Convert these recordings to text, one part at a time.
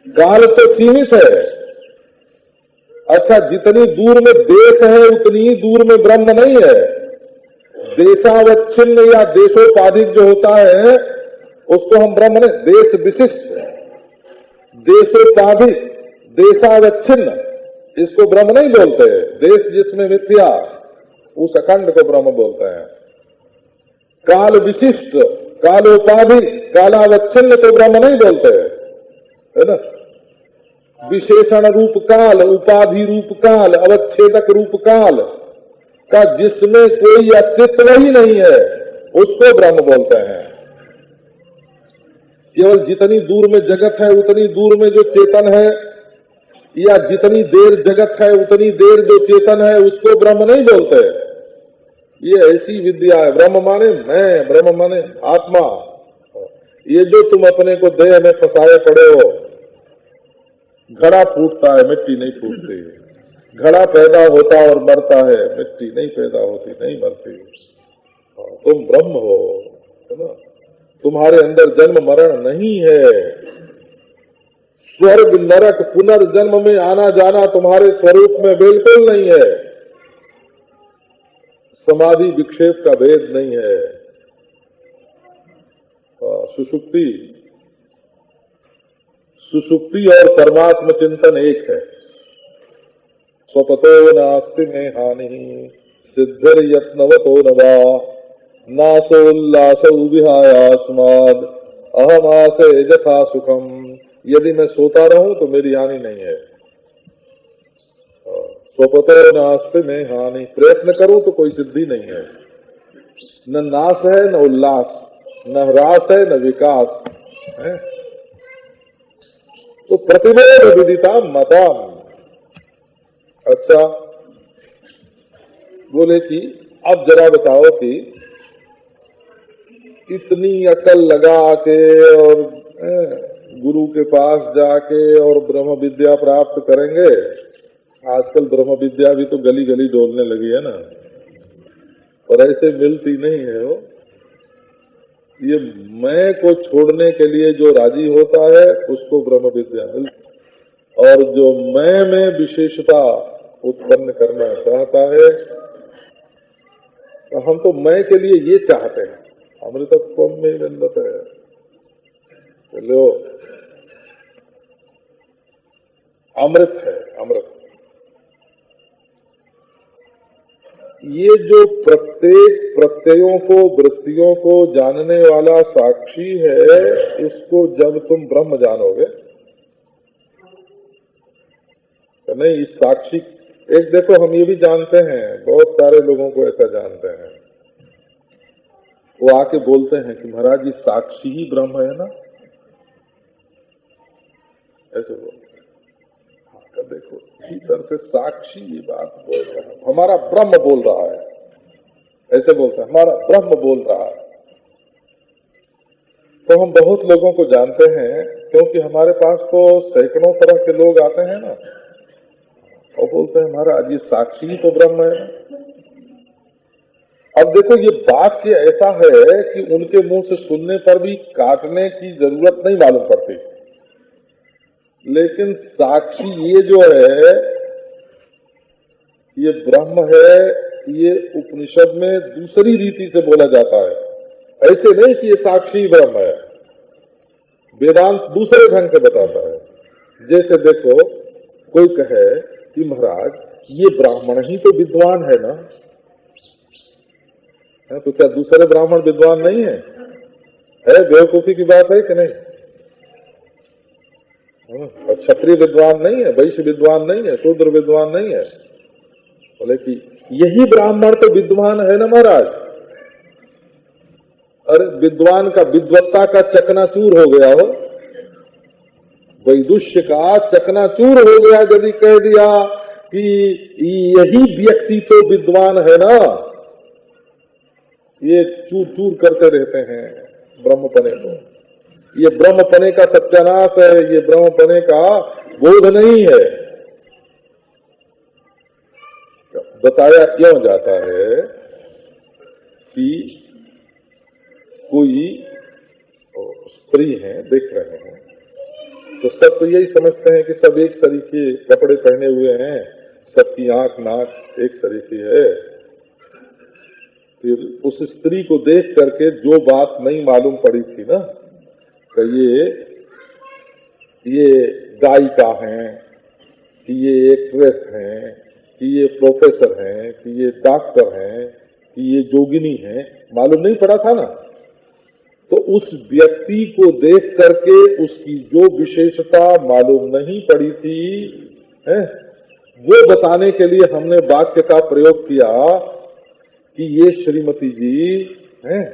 काल तो सीमित है। अच्छा, जितनी दूर में देश है उतनी ही दूर में ब्रह्म नहीं है। देशावच्छिन्न या देशोपाधिक जो होता है उसको हम ब्रह्म नहीं, देश विशिष्ट, देशोपाधिक, देशावच्छिन्न, इसको ब्रह्म नहीं बोलते। देश जिसमें मिथ्या, उस अखंड को ब्रह्म बोलते हैं। काल विशिष्ट, कालोपाधिक, कालावच्छिन्न को ब्रह्म नहीं बोलते, है ना। विशेषण रूप काल, उपाधि रूप काल, अवच्छेदक रूप काल का जिसमें कोई अस्तित्व ही नहीं है उसको ब्रह्म बोलते हैं। केवल जितनी दूर में जगत है उतनी दूर में जो चेतन है, या जितनी देर जगत है उतनी देर जो चेतन है, उसको ब्रह्म नहीं बोलते। ये ऐसी विद्या है। ब्रह्म माने मैं, ब्रह्म माने आत्मा। ये जो तुम अपने को देह में फंसाए पड़े हो, घड़ा फूटता है, मिट्टी नहीं फूटती। घड़ा पैदा होता और मरता है, मिट्टी नहीं पैदा होती, नहीं मरती। तुम ब्रह्म हो, है ना। तुम्हारे अंदर जन्म मरण नहीं है। स्वर्ग नरक पुनर्जन्म में आना जाना तुम्हारे स्वरूप में बिल्कुल नहीं है। समाधि विक्षेप का भेद नहीं है। सुषुप्ति और परमात्म चिंतन एक है। स्वपतो नास्ति में हानि सिद्धिर यत्नवतो नवा नासोल्लासो विहायास्माद अहम आसे यथा सुखम। यदि मैं सोता रहूं तो मेरी हानि नहीं है। स्वपतो नास्ति में हानि, प्रयत्न करूं तो कोई सिद्धि नहीं है। न नाश है न उल्लास, न ह्रास है न विकास है। तो प्रतिबोध विदिता मताम। अच्छा, बोले कि अब जरा बताओ कि इतनी अकल लगा के और गुरु के पास जाके और ब्रह्म विद्या प्राप्त करेंगे। आजकल ब्रह्म विद्या भी तो गली गली डोलने लगी है ना, और ऐसे मिलती नहीं है वो। ये मैं को छोड़ने के लिए जो राजी होता है उसको ब्रह्म विद्या मिलती, और जो मैं में विशेषता उत्पन्न करना चाहता है, तो हम तो मैं के लिए ये चाहते हैं, अमृतत्व में विन्दते है। चलो, अमृत है, अमृत। ये जो प्रत्येक प्रत्ययों को, वृत्तियों को जानने वाला साक्षी है, इसको जब तुम ब्रह्म जानोगे तो नहीं, इस साक्षी, एक देखो हम ये भी जानते हैं, बहुत सारे लोगों को ऐसा जानते हैं, वो आके बोलते हैं कि महाराज ये साक्षी ही ब्रह्म है ना, ऐसे बोलते हैं। हाँ, देखो भीतर से साक्षी ये बात बोल रहा है, हमारा ब्रह्म बोल रहा है, ऐसे बोलते हैं, हमारा ब्रह्म बोल रहा है। तो हम बहुत लोगों को जानते हैं, क्योंकि हमारे पास तो सैकड़ों तरह के लोग आते हैं ना, और बोलते हैं महाराज ये साक्षी ही तो ब्रह्म है। अब देखो ये वाक्य ऐसा है कि उनके मुंह से सुनने पर भी काटने की जरूरत नहीं मालूम पड़ती, लेकिन साक्षी ये जो है ये ब्रह्म है, ये उपनिषद में दूसरी रीति से बोला जाता है। ऐसे नहीं कि ये साक्षी ब्रह्म है, वेदांत दूसरे ढंग से बताता है। जैसे देखो कोई कहे कि महाराज ये ब्राह्मण ही तो विद्वान है ना, है तो क्या दूसरे ब्राह्मण विद्वान नहीं है? बेवकूफी की बात है कि नहीं? क्षत्रिय विद्वान नहीं है, वैश्य विद्वान नहीं है, शूद्र विद्वान नहीं है। बोले कि यही ब्राह्मण तो विद्वान है ना महाराज। अरे विद्वान का, विद्वत्ता का चकनाचूर हो गया हो, वैदुष्य का चकनाचूर हो गया यदि कह दिया कि यही व्यक्ति तो विद्वान है ना। ये चूर चूर करते रहते हैं ब्रह्मपने को। ये ब्रह्मपने का सत्यानाश है, ये ब्रह्मपने का बोध नहीं है। बताया क्यों जाता है कि कोई स्त्री है, देख रहे हैं तो सब तो यही समझते हैं कि सब एक सरीके कपड़े पहने हुए हैं, सबकी आंख नाक एक सरीकी है। फिर उस स्त्री को देख करके जो बात नहीं मालूम पड़ी थी ना, कि ये गायिका हैं, कि ये एक्ट्रेस हैं, कि ये प्रोफेसर हैं, कि ये डॉक्टर हैं, कि ये जोगिनी हैं, मालूम नहीं पड़ा था ना। तो उस व्यक्ति को देख करके उसकी जो विशेषता मालूम नहीं पड़ी थी है, वो बताने के लिए हमने वाक्य का प्रयोग किया कि ये श्रीमती जी हैं,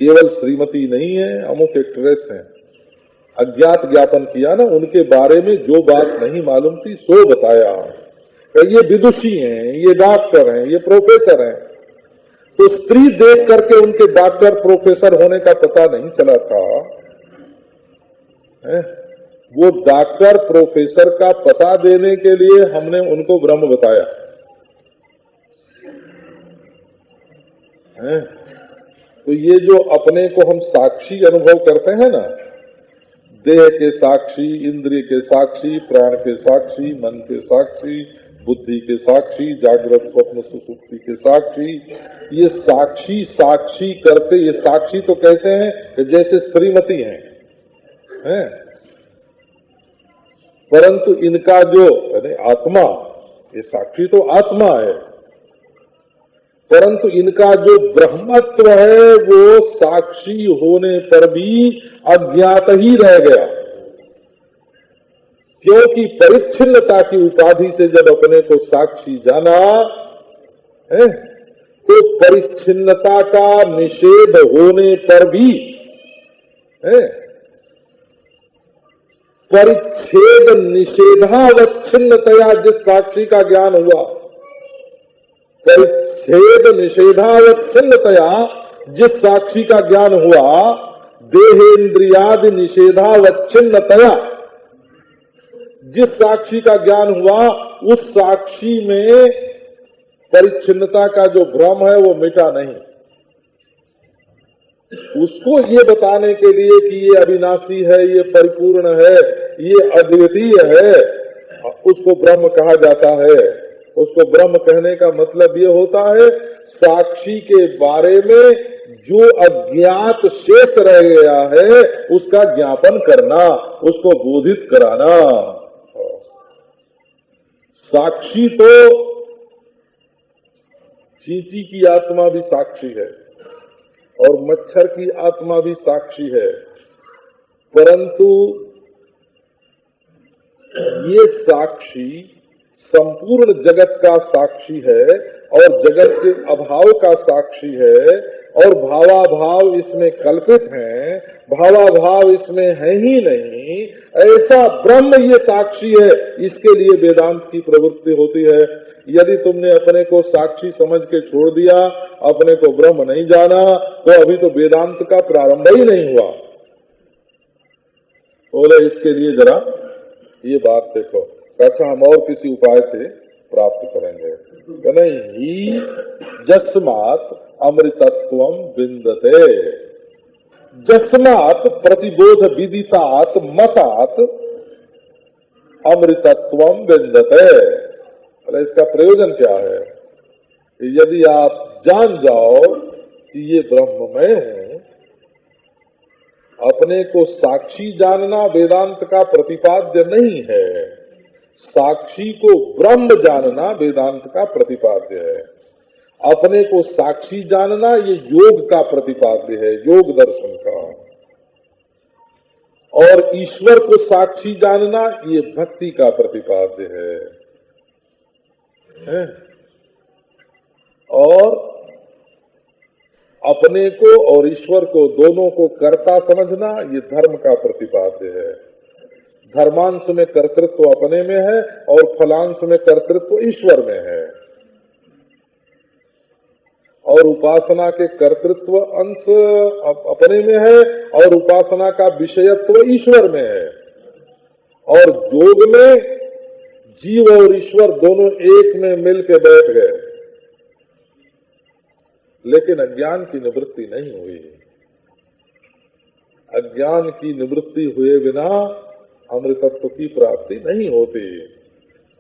केवल श्रीमती नहीं है, अमुक एक्ट्रेस हैं। अज्ञात ज्ञापन किया ना, उनके बारे में जो बात नहीं मालूम थी सो बताया। ये विदुषी हैं, ये डॉक्टर हैं, ये प्रोफेसर हैं। तो स्त्री देख करके उनके डॉक्टर प्रोफेसर होने का पता नहीं चला था है? वो डॉक्टर प्रोफेसर का पता देने के लिए हमने उनको ब्रह्म बताया है? तो ये जो अपने को हम साक्षी अनुभव करते हैं ना, देह के साक्षी, इंद्रिय के साक्षी, प्राण के साक्षी, मन के साक्षी, बुद्धि के साक्षी, जागृत स्वप्न सुसुप्ति के साक्षी, ये साक्षी साक्षी करते, ये साक्षी तो कैसे हैं कि जैसे श्रीमती हैं, परंतु इनका जो आत्मा, ये साक्षी तो आत्मा है, परंतु इनका जो ब्रह्मत्व है वो साक्षी होने पर भी अज्ञात ही रह गया। क्योंकि परिच्छिन्नता की उपाधि से जब अपने को साक्षी जाना है, तो परिच्छिन्नता का निषेध होने पर भी है, परिच्छेद निषेधावच्छिन्नतया जिस साक्षी का ज्ञान हुआ, परिच्छेद निषेधावच्छिन्नतया जिस साक्षी का ज्ञान हुआ, देहेन्द्रियादि निषेधावच्छिन्नतया जिस साक्षी का ज्ञान हुआ, उस साक्षी में परिच्छिन्नता का जो भ्रम है वो मिटा नहीं। उसको ये बताने के लिए कि ये अविनाशी है, ये परिपूर्ण है, ये अद्वितीय है, उसको ब्रह्म कहा जाता है। उसको ब्रह्म कहने का मतलब ये होता है, साक्षी के बारे में जो अज्ञात शेष रह गया है उसका ज्ञापन करना, उसको बोधित कराना। साक्षी तो चींटी की आत्मा भी साक्षी है और मच्छर की आत्मा भी साक्षी है, परंतु ये साक्षी संपूर्ण जगत का साक्षी है और जगत के अभाव का साक्षी है, और भावाभाव इसमें कल्पित है, भावाभाव इसमें है ही नहीं, ऐसा ब्रह्म ये साक्षी है। इसके लिए वेदांत की प्रवृत्ति होती है। यदि तुमने अपने को साक्षी समझ के छोड़ दिया, अपने को ब्रह्म नहीं जाना, तो अभी तो वेदांत का प्रारंभ ही नहीं हुआ। बोले इसके लिए जरा ये बात देखो, अच्छा हम और किसी उपाय से प्राप्त करेंगे। नहीं, जस्मात् अमृतत्वम विन्दते, जस्मात् प्रतिबोध विदितात् मतात् अमृतत्वम विन्दते। इसका प्रयोजन क्या है? यदि आप जान जाओ कि ये ब्रह्ममय हूं, अपने को साक्षी जानना वेदांत का प्रतिपाद्य नहीं है, साक्षी को ब्रह्म जानना वेदांत का प्रतिपाद्य है। अपने को साक्षी जानना ये योग का प्रतिपाद्य है, योग दर्शन का, और ईश्वर को साक्षी जानना ये भक्ति का प्रतिपाद्य है। और अपने को और ईश्वर को दोनों को कर्ता समझना ये धर्म का प्रतिपाद्य है। धर्मांश में कर्तृत्व अपने में है और फलांश में कर्तृत्व ईश्वर में है, और उपासना के कर्तृत्व अंश अपने में है और उपासना का विषयत्व ईश्वर में है। और योग में जीव और ईश्वर दोनों एक में मिलकर बैठ गए, लेकिन अज्ञान की निवृत्ति नहीं हुई। अज्ञान की निवृत्ति हुए बिना अमृतत्व की प्राप्ति नहीं होती।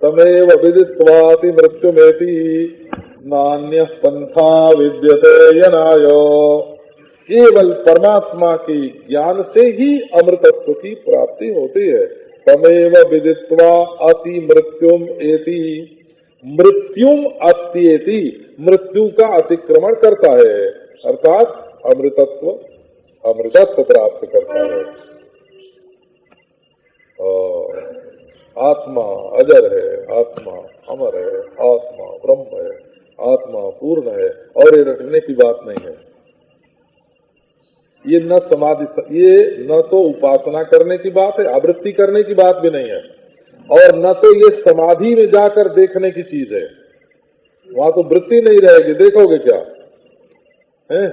तमेव विदित्वाति मृत्युमेति नान्यः पंथा विद्यते यनाय। केवल परमात्मा के ज्ञान से ही अमृतत्व की प्राप्ति होती है। तमेव विदित्वा अति मृत्युम एति, मृत्युम अत्येति, मृत्यु का अतिक्रमण करता है, अर्थात अमृतत्व प्राप्त करता है। आत्मा अजर है, आत्मा अमर है, आत्मा ब्रह्म है, आत्मा पूर्ण है, और ये रटने की बात नहीं है। ये न समाधि, ये न तो उपासना करने की बात है, आवृत्ति करने की बात भी नहीं है, और न तो ये समाधि में जाकर देखने की चीज है। वहां तो वृत्ति नहीं रहेगी, देखोगे क्या है?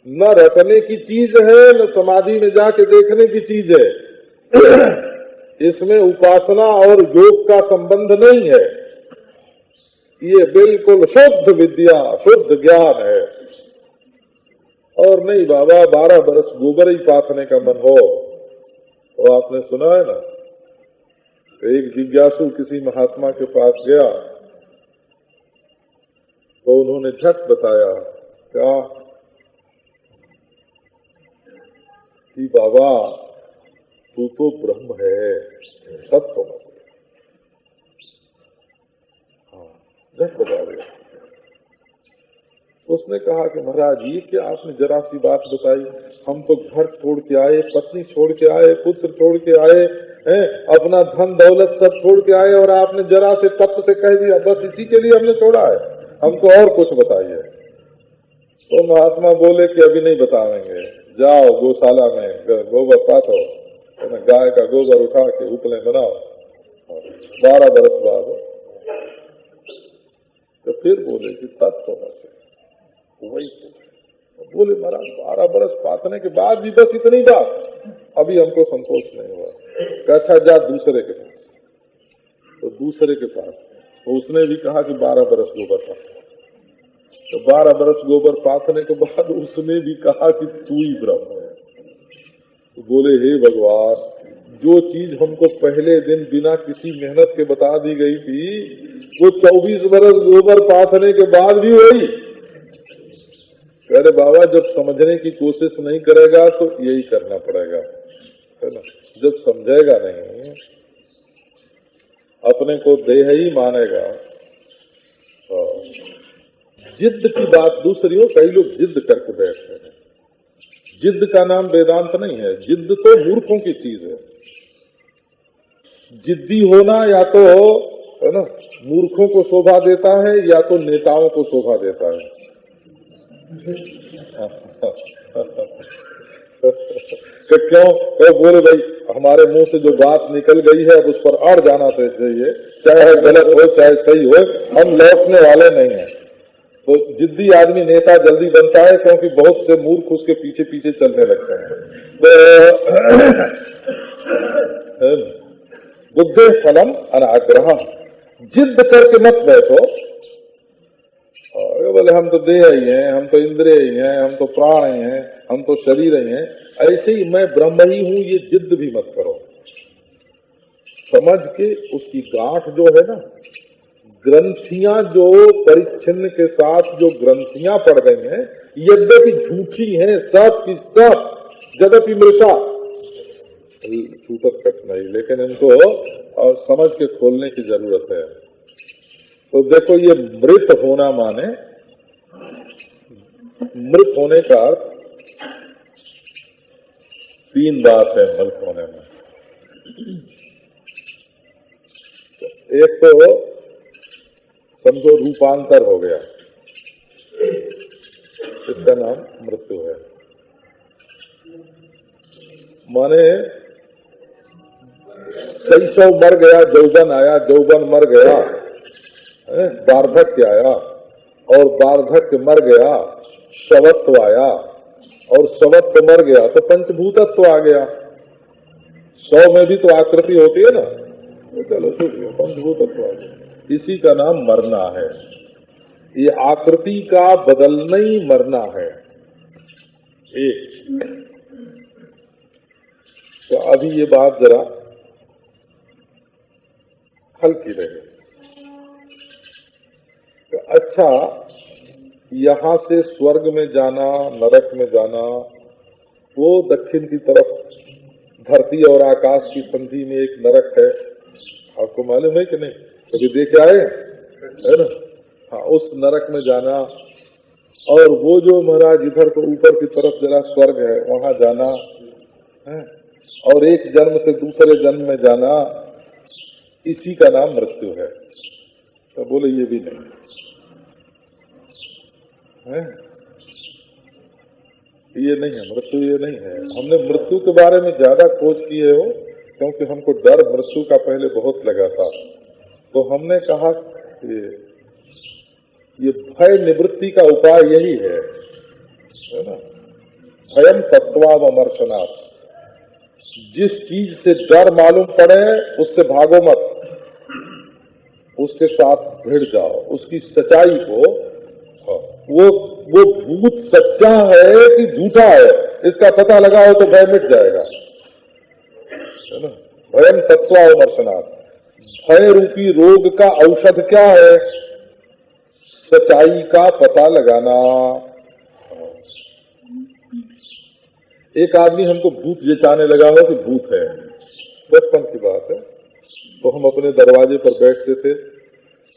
न रटने की चीज है, न समाधि में जाके देखने की चीज है। इसमें उपासना और योग का संबंध नहीं है। ये बिल्कुल शुद्ध विद्या, शुद्ध ज्ञान है। और नहीं बाबा 12 बरस गोबर ही पाथने का मन हो, वो आपने सुना है ना, एक जिज्ञासु किसी महात्मा के पास गया तो उन्होंने झट बताया क्या कि बाबा तू तो ब्रह्म है, सत्य मत। हाँ, झट बता दिया। उसने कहा कि महाराज ये क्या आपने जरा सी बात बताई, हम तो घर छोड़ के आए, पत्नी छोड़ के आए, पुत्र छोड़ के आए हैं, अपना धन दौलत सब छोड़ के आए, और आपने जरा से तप से कह दिया बस इसी के लिए हमने छोड़ा है, हमको और कुछ बताइए। तो महात्मा बोले कि अभी नहीं बताएंगे, जाओ गौशाला में गोबर पाथो, गाय का गोबर उठा के उपले बनाओ। 12 बरस बाद तो फिर बोले कि तत्व से वही बोले महाराज 12 बरस पाथने के बाद भी बस इतनी बात, अभी हमको संतोष नहीं हुआ। अच्छा जा दूसरे के पास, तो दूसरे के पास तो उसने भी कहा कि 12 बरस गोबर पाथ। तो 12 बरस गोबर पाथने के बाद उसने भी कहा कि तू ही ब्रह्म है। तो बोले हे भगवान, जो चीज हमको पहले दिन बिना किसी मेहनत के बता दी गई थी, वो 24 बरस गोबर पाथने के बाद भी हुई। अरे बाबा जब समझने की कोशिश नहीं करेगा तो यही करना पड़ेगा, है ना। जब समझेगा नहीं, अपने को देह ही मानेगा। जिद्द की बात दूसरी हो, कई लोग जिद्द करके बैठते हैं। जिद्द का नाम वेदांत नहीं है, जिद्द तो मूर्खों की चीज है। जिद्दी होना या तो है ना मूर्खों को शोभा देता है, या तो नेताओं को शोभा देता है। क्यों? तो बोले भाई हमारे मुंह से जो बात निकल गई है अब उस पर अड़ जाना चाहिए, चाहे गलत हो चाहे सही हो, हम लौटने वाले नहीं हैं। तो जिद्दी आदमी नेता जल्दी बनता है, क्योंकि बहुत से मूर्ख उसके पीछे पीछे चलने लगते हैं। तो बुद्धे फलम अनाग्रह, जिद करके मत बैठो। बोले हम तो देह ही हैं, हम तो इंद्रिय ही हैं, हम तो प्राण ही हैं, हम तो शरीर ही हैं, ऐसे ही मैं ब्रह्म ही हूं, ये जिद भी मत करो। समझ के उसकी गांठ जो है ना, ग्रंथियां जो परिच्छिन्न के साथ जो ग्रंथियां पड़ गई हैं, यद्यपि झूठी हैं, सब की सब जगत मृषा छूटत कठिनाई, लेकिन इनको समझ के खोलने की जरूरत है। तो देखो ये मृत होना माने, मृत होने का 3 बात है मृत होने में। एक तो समझो रूपांतर हो गया, इसका नाम मृत्यु है। माने शैशव मर गया, यौवन आया, यौवन मर गया, वार्धक्य आया, और वार्धक्य मर गया, शवत्व आया, और शवत्व मर गया तो पंचभूतत्व आ गया। 100 में भी तो आकृति होती है ना, तो चलो पंचभूतत्व आ गया। इसी का नाम मरना है। ये आकृति का बदलना ही मरना है। एक तो अभी ये बात जरा हल्की रहे। तो अच्छा, यहां से स्वर्ग में जाना, नरक में जाना, वो दक्षिण की तरफ धरती और आकाश की संधि में एक नरक है, आपको मालूम है कि नहीं? कभी देखे आए है ना? हाँ, उस नरक में जाना, और वो जो महाराज इधर को ऊपर की तरफ जरा स्वर्ग है, वहां जाना है, और एक जन्म से दूसरे जन्म में जाना, इसी का नाम मृत्यु है। तो बोले ये भी नहीं है, ये नहीं है मृत्यु, ये नहीं है। हमने मृत्यु के बारे में ज्यादा खोज किए हो, क्योंकि हमको डर मृत्यु का पहले बहुत लगा था। तो हमने कहा ये भय निवृत्ति का उपाय यही है ना? भयम तत्वावमर्शनात्, जिस चीज से डर मालूम पड़े उससे भागो मत, उसके साथ भिड़ जाओ, उसकी सच्चाई को। वो भूत सच्चा है कि झूठा है, इसका पता लगाओ तो भय मिट जाएगा, है ना? भयम तत्वावमर्शनात्, भय रूपी रोग का औषध क्या है? सच्चाई का पता लगाना। एक आदमी हमको भूत जचाने लगा हो कि भूत है, बचपन की बात है। तो हम अपने दरवाजे पर बैठते थे,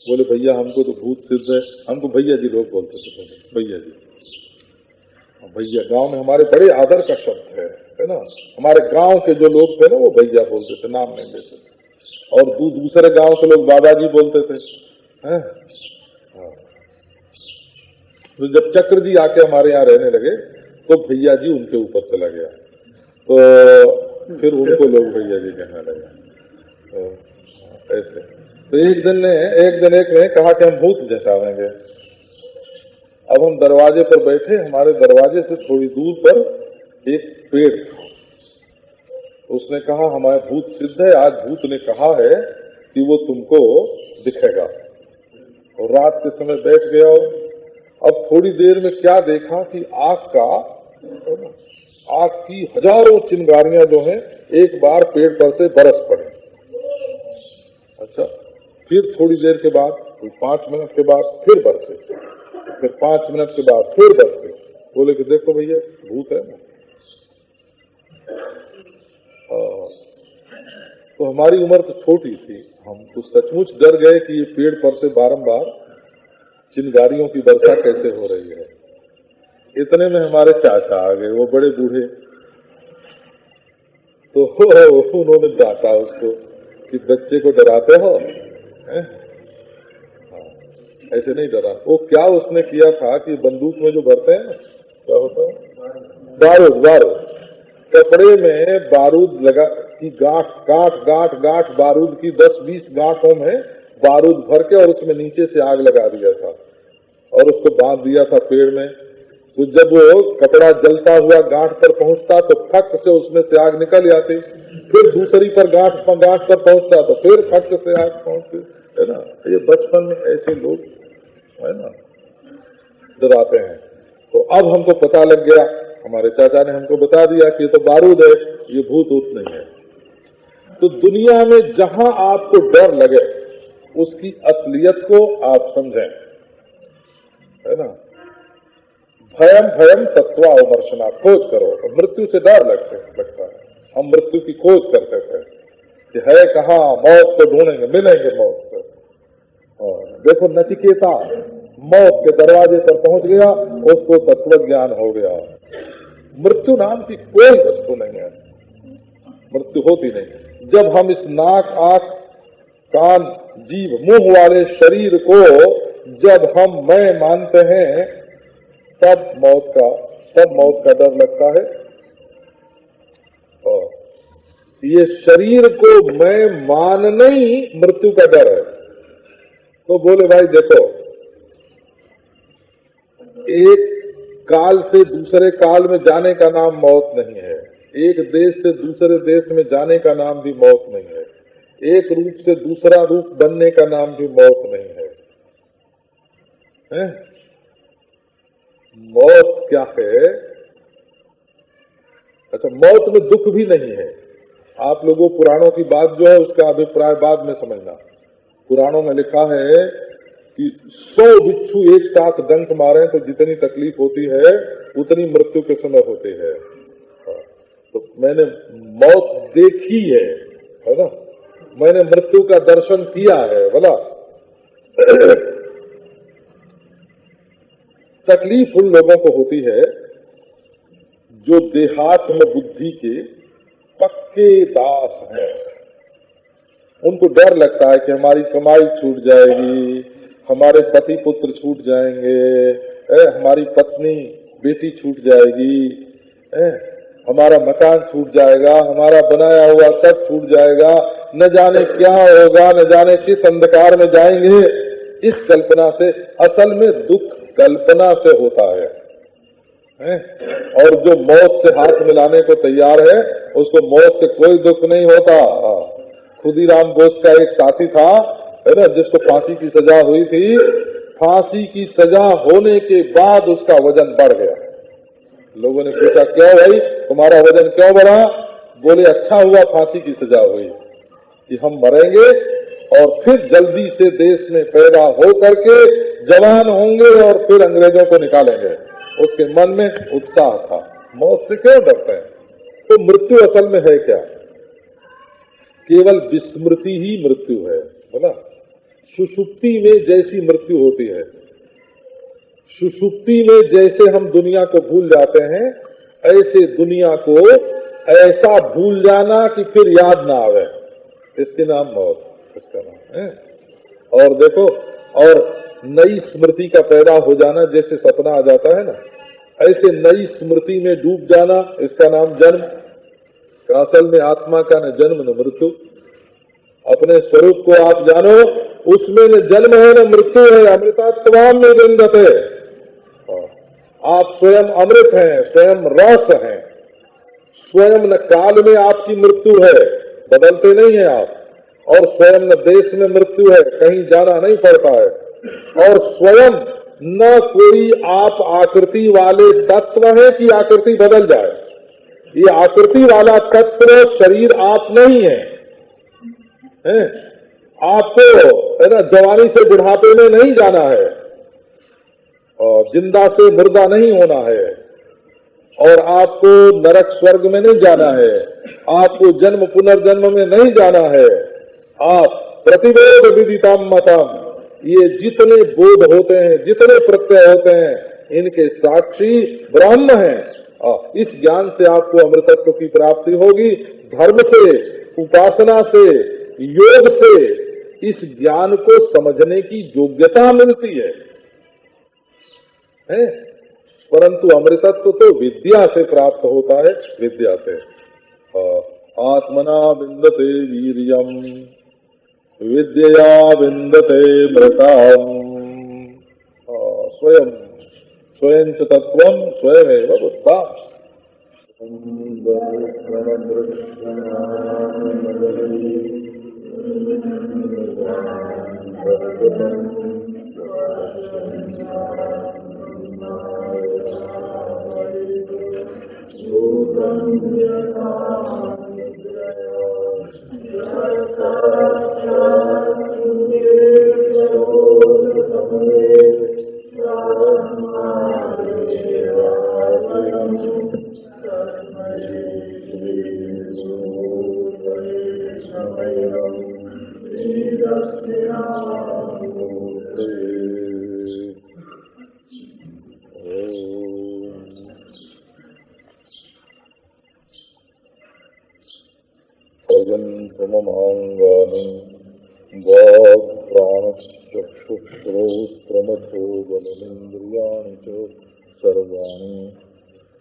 बोले भैया हमको तो भूत सिद्ध है। हमको भैया जी लोग बोलते थे, भैया जी। भैया गांव में हमारे बड़े आदर का शब्द है ना? हमारे गांव के जो लोग थे ना, वो भैया बोलते थे, नाम नहीं लेते थे। और दूसरे गांव के लोग बाबा जी बोलते थे, हैं? तो जब चक्र जी आके हमारे यहाँ रहने लगे तो भैया जी उनके ऊपर चला गया, तो फिर उनको लोग भैया जी कहने लगे। तो ऐसे तो एक दिन ने कहा कि हम भूत जचावेंगे। अब हम दरवाजे पर बैठे, हमारे दरवाजे से थोड़ी दूर पर एक पेड़ था। उसने कहा हमारे भूत सिद्ध है, आज भूत ने कहा है कि वो तुमको दिखेगा। और रात के समय बैठ गया। अब थोड़ी देर में क्या देखा कि आग की हजारों चिंगारियां जो हैं एक बार पेड़ पर से बरस पड़े। अच्छा, फिर थोड़ी देर के बाद, 5 मिनट के बाद फिर बरसे, फिर 5 मिनट के बाद फिर बरसे। बोले कि देखो भैया भूत है ना। तो हमारी उम्र तो छोटी थी, हम तो सचमुच डर गए कि ये पेड़ पर से बारंबार चिंगारियों की वर्षा कैसे हो रही है। इतने में हमारे चाचा आ गए, वो बड़े बूढ़े। तो उन्होंने डांटा उसको कि बच्चे को डराते हो, ऐसे नहीं डरा। वो क्या उसने किया था कि बंदूक में जो भरते हैं क्या होता है, बारूद, कपड़े में बारूद लगा कि गांठ बारूद की 10-20 गांठों में बारूद भर के, और उसमें नीचे से आग लगा दिया था और उसको बांध दिया था पेड़ में। तो जब वो कपड़ा जलता हुआ गांठ पर पहुंचता तो फक से उसमें से आग निकल जाती, फिर दूसरी पर गांठ पर पहुंचता तो फिर फक से आग पहुंचती, है ना? ये बचपन में ऐसे लोग, है ना, डराते हैं। तो अब हमको पता लग गया, हमारे चाचा ने हमको बता दिया कि ये तो बारूद है, ये भूत ऊत नहीं है। तो दुनिया में जहां आपको डर लगे उसकी असलियत को आप समझें, है ना? भयम तत्वावमर्शना, खोज करो। तो मृत्यु से डर लगता है। हम मृत्यु की खोज करते थे कि है कहाँ, मौत को ढूंढेंगे, मिलेंगे मौत से। देखो नचिकेता मौत के दरवाजे पर पहुंच गया, उसको तत्व ज्ञान हो गया। मृत्यु नाम की कोई वस्तु नहीं है, मृत्यु होती नहीं। जब हम इस नाक, आंख, कान, जीभ, मुंह वाले शरीर को जब हम मैं मानते हैं, तब मौत का डर लगता है। और ये शरीर को मैं मानना ही मृत्यु का डर है। तो बोले भाई देखो, एक काल से दूसरे काल में जाने का नाम मौत नहीं है, एक देश से दूसरे देश में जाने का नाम भी मौत नहीं है, एक रूप से दूसरा रूप बनने का नाम भी मौत नहीं है, हैं? मौत क्या है? अच्छा, मौत में दुख भी नहीं है, आप लोगों पुराणों की बात जो है उसका अभिप्राय बाद में समझना। पुराणों में लिखा है कि 100 बिच्छू एक साथ डंक मारे तो जितनी तकलीफ होती है उतनी मृत्यु के समय होती है। तो मैंने मौत देखी है ना, मैंने मृत्यु का दर्शन किया है बोला। तकलीफ उन लोगों को होती है जो देहात्म बुद्धि के पक्के दास हैं। उनको डर लगता है कि हमारी कमाई छूट जाएगी, हमारे पति पुत्र छूट जाएंगे, हमारी पत्नी बेटी छूट जाएगी, हमारा मकान छूट जाएगा, हमारा बनाया हुआ सब छूट जाएगा, न जाने क्या होगा, न जाने किस अंधकार में जाएंगे। इस कल्पना से, असल में दुख कल्पना से होता है। और जो मौत से हाथ मिलाने को तैयार है उसको मौत से कोई दुख नहीं होता। खुदीराम बोस का एक साथी था है ना, जिसको फांसी की सजा हुई थी। फांसी की सजा होने के बाद उसका वजन बढ़ गया। लोगों ने पूछा क्यों भाई तुम्हारा वजन क्यों बढ़ा? बोले अच्छा हुआ फांसी की सजा हुई कि हम मरेंगे और फिर जल्दी से देश में पैदा हो करके जवान होंगे और फिर अंग्रेजों को निकालेंगे। उसके मन में उत्साह था। मौत से क्यों डरते हैं? तो मृत्यु असल में है क्या? केवल विस्मृति ही मृत्यु है बोला। सुषुप्ति में जैसी मृत्यु होती है, सुषुप्ति में जैसे हम दुनिया को भूल जाते हैं, ऐसे दुनिया को ऐसा भूल जाना कि फिर याद ना आवे, इसके नाम मौत, इसका नाम है। और देखो, और नई स्मृति का पैदा हो जाना, जैसे सपना आ जाता है ना, ऐसे नई स्मृति में डूब जाना, इसका नाम जन्म। असल में आत्मा का न जन्म न मृत्यु। अपने स्वरूप को आप जानो, उसमें न जन्म है न मृत्यु है। अमृतात्वाम में विंदते। आप स्वयं अमृत हैं, स्वयं रस हैं, स्वयं न काल में आपकी मृत्यु है, बदलते नहीं है आप, और स्वयं न देश में मृत्यु है, कहीं जाना नहीं पड़ता है, और स्वयं न कोई आप आकृति वाले तत्व है कि आकृति बदल जाए। ये आकृति वाला तत्व शरीर आप नहीं है, आपको है ना जवानी से बुढ़ापे में नहीं जाना है, और जिंदा से मुर्दा नहीं होना है, और आपको नरक स्वर्ग में नहीं जाना है, आपको जन्म पुनर्जन्म में नहीं जाना है। आप प्रतिबोध विदितम मतम, ये जितने बोध होते हैं, जितने प्रत्यय होते हैं, इनके साक्षी ब्रह्म हैं। इस ज्ञान से आपको अमृतत्व की प्राप्ति होगी। धर्म से, उपासना से, योग से इस ज्ञान को समझने की योग्यता मिलती है, परंतु अमृतत्व तो विद्या से प्राप्त होता है। विद्या से आत्मना विन्दते वीर्यम विद्या विन्दते मृताम। स्वयं स्वयं च तत्वं स्वयमेव बुद्धा। ममांगानि वाक् प्राणश्चक्षुश्रोत्रमथो बलमिन्द्रियाणि च सर्वाणि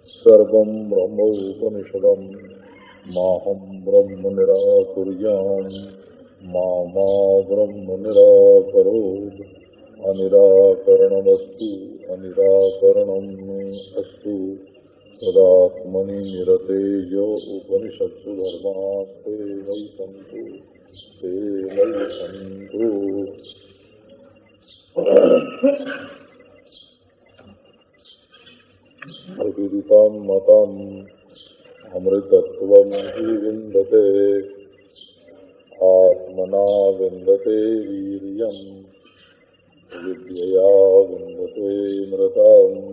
सर्वं ब्रह्मोपनिषदं माहं ब्रह्म निराकुर्याम् मा ब्रह्म निराकरोत्। अनिराकरणमस्तु अनिराकरणम् अस्तु सदात्मनि निरते यो उपनिषत्सु धर्मास्ते वै सन्तु ते वै सन्तु। विदितं मतं अमृतत्वं हि विन्दते आत्मना विन्दते वीर्यम् विद्यया विन्दते मृतम्।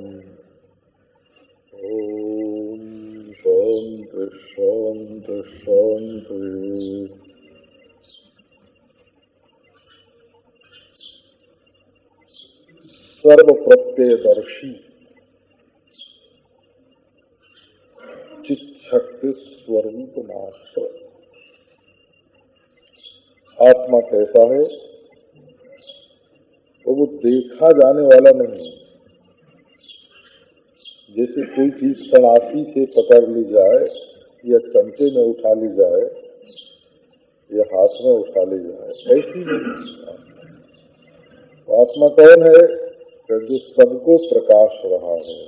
ओम शांति शांति शांति। सर्व प्रत्ययदर्शी चित्शक्ति स्वरूप मात्र। आत्मा कैसा है? तो वो देखा जाने वाला नहीं। जैसे कोई चीज सनासी से पकड़ ली जाए या चमचे में उठा ली जाए या हाथ में उठा ली जाए, ऐसी नहीं। आत्मा कौन है? जो सबको प्रकाश रहा है।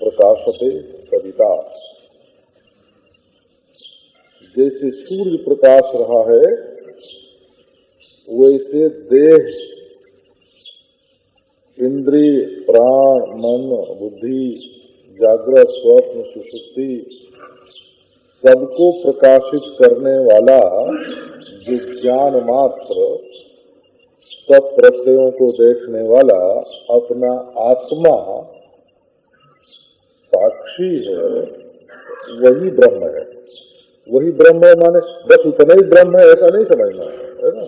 प्रकाशते सविता। जैसे सूर्य प्रकाश रहा है वैसे देह, इंद्रिय, प्राण, मन, बुद्धि, जागृत, स्वप्न, सुषुप्ति सबको प्रकाशित करने वाला जो ज्ञान मात्र सब प्रत्ययों को देखने वाला अपना आत्मा साक्षी है, वही ब्रह्म है। वही ब्रह्म है माने बस उतना ही ब्रह्म है ऐसा नहीं समझना है ना।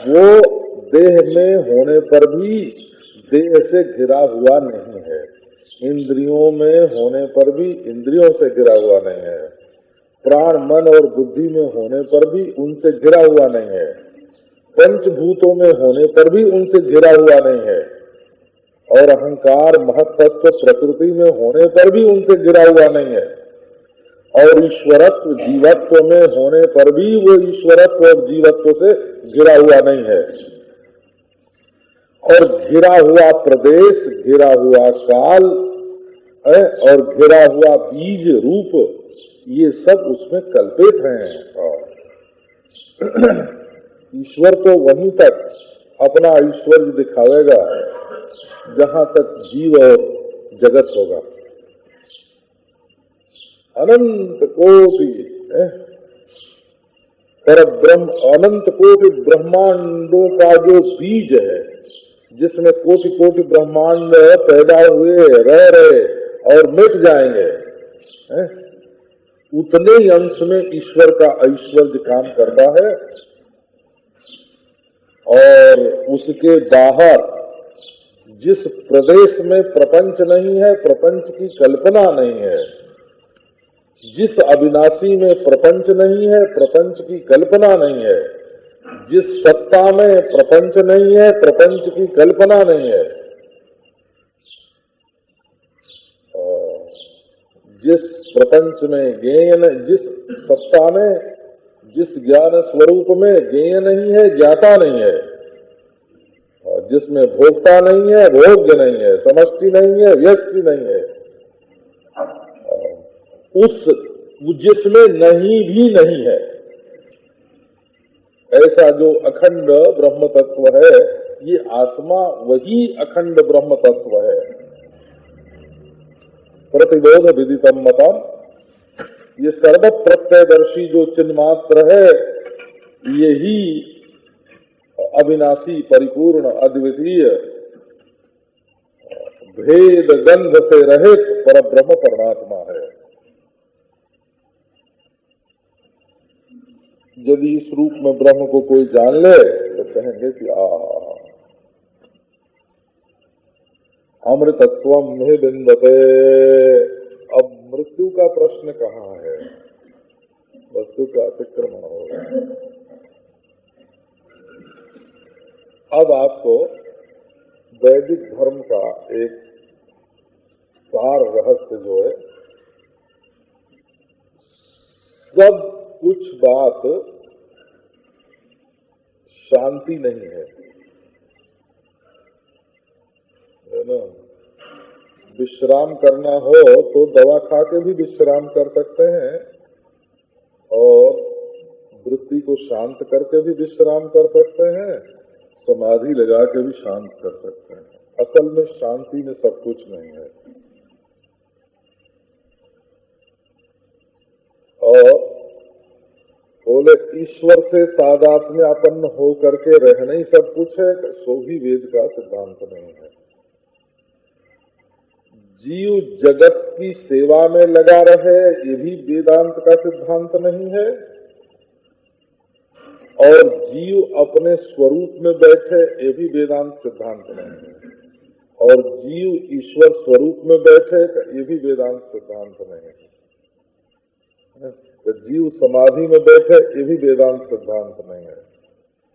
वो देह में होने पर भी देह से घिरा हुआ नहीं है, इंद्रियों में होने पर भी इंद्रियों से घिरा हुआ नहीं है, प्राण, मन और बुद्धि में होने पर भी उनसे घिरा हुआ नहीं है, पंचभूतों में होने पर भी उनसे घिरा हुआ नहीं है, और अहंकार, महत्त्व, प्रकृति में होने पर भी उनसे घिरा हुआ नहीं है, और ईश्वरत्व, जीवत्व में होने पर भी वो ईश्वरत्व और जीवत्व से घिरा हुआ नहीं है। और घिरा हुआ प्रदेश, घिरा हुआ काल है और घिरा हुआ बीज रूप, ये सब उसमें कल्पित हैं। ईश्वर तो वहीं तक अपना ऐश्वर्य दिखावेगा जहां तक जीव और जगत होगा। अनंत कोटि पर ब्रह्म, अनंत कोटि ब्रह्मांडों का जो बीज है, जिसमें कोटि कोटि ब्रह्मांड पैदा हुए, रह रहे और मिट जाएंगे, उतने ही अंश में ईश्वर का ऐश्वर्य काम करता है। और उसके बाहर जिस प्रदेश में प्रपंच नहीं है, प्रपंच की कल्पना नहीं है, जिस अविनाशी में प्रपंच नहीं है, प्रपंच की कल्पना नहीं है, जिस सत्ता में प्रपंच नहीं है, प्रपंच की कल्पना नहीं है, जिस प्रपंच में ज्ञेय, जिस सत्ता में, जिस ज्ञान स्वरूप में ज्ञेय नहीं है, ज्ञाता नहीं है, जिसमें भोक्ता नहीं है, भोग्य नहीं है, समष्टि नहीं है, व्यक्ति नहीं है, उस जिसमें नहीं भी नहीं है, ऐसा जो अखंड ब्रह्म तत्व है, ये आत्मा वही अखंड ब्रह्म तत्व है। प्रतिबोध विदितम मतम, ये सर्व प्रत्ययदर्शी जो चिन्मात्र है, यही अविनाशी, परिपूर्ण, अद्वितीय, भेद गंध से रहित परब्रह्म परमात्मा है। यदि इस रूप में ब्रह्म को कोई जान ले तो कहेंगे कि अमृतत्वम में बिंदते। अब मृत्यु का प्रश्न कहाँ है? वस्तु का अतिक्रमण होगा। अब आपको वैदिक धर्म का एक सार रहस्य जो है, सब कुछ बात शांति नहीं है ना। विश्राम करना हो तो दवा खा के भी विश्राम कर सकते हैं, और वृत्ति को शांत करके भी विश्राम कर सकते हैं, समाधि लगा के भी शांत कर सकते हैं। असल में शांति में सब कुछ नहीं है। और बोले ईश्वर से तादात्म्यापन्न हो करके रहना ही सब कुछ है, सो भी वेद का सिद्धांत नहीं है। जीव जगत की सेवा में लगा रहे, ये भी वेदांत का सिद्धांत नहीं है। और जीव अपने स्वरूप में बैठे, ये भी वेदांत सिद्धांत नहीं है। और जीव ईश्वर स्वरूप में बैठे, ये भी वेदांत सिद्धांत नहीं है। तो जीव समाधि में बैठे, ये भी वेदांत सिद्धांत नहीं है।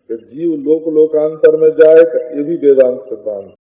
कि जीव लोक लोकांतर में जाए, ये भी वेदांत सिद्धांत